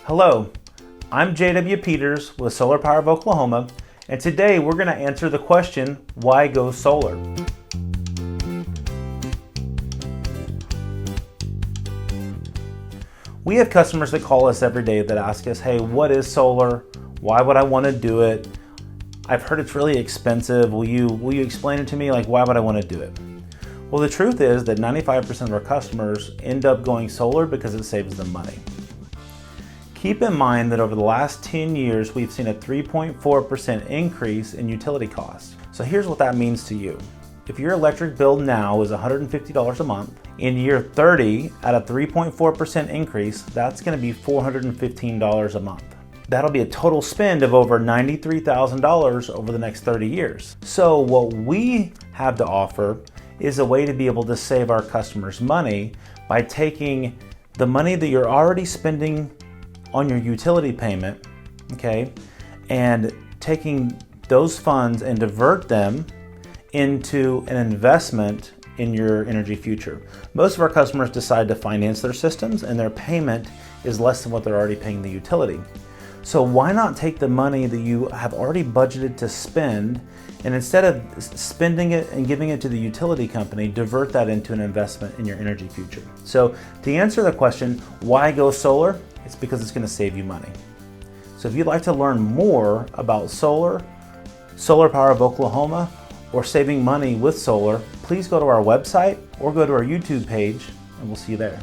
Hello, I'm J.W. Peters with Solar Power of Oklahoma, and today we're going to answer the question, why go solar? We have customers that call us every day that ask us, hey, what is solar? Why would I want to do it? I've heard it's really expensive. Will you explain it to me? Like, why would I want to do it? Well, the truth is that 95% of our customers end up going solar because it saves them money. Keep in mind that over the last 10 years, we've seen a 3.4% increase in utility costs. So here's what that means to you. If your electric bill now is $150 a month, in year 30, at a 3.4% increase, that's going to be $415 a month. That'll be a total spend of over $93,000 over the next 30 years. So what we have to offer is a way to be able to save our customers money by taking the money that you're already spending on your utility payment, okay, and taking those funds and divert them into an investment in your energy future. Most of our customers decide to finance their systems and their payment is less than what they're already paying the utility. So why not take the money that you have already budgeted to spend, and instead of spending it and giving it to the utility company, divert that into an investment in your energy future. So to answer the question, why go solar? It's because it's going to save you money. So if you'd like to learn more about solar, Solar Power of Oklahoma, or saving money with solar, please go to our website or go to our YouTube page, and we'll see you there.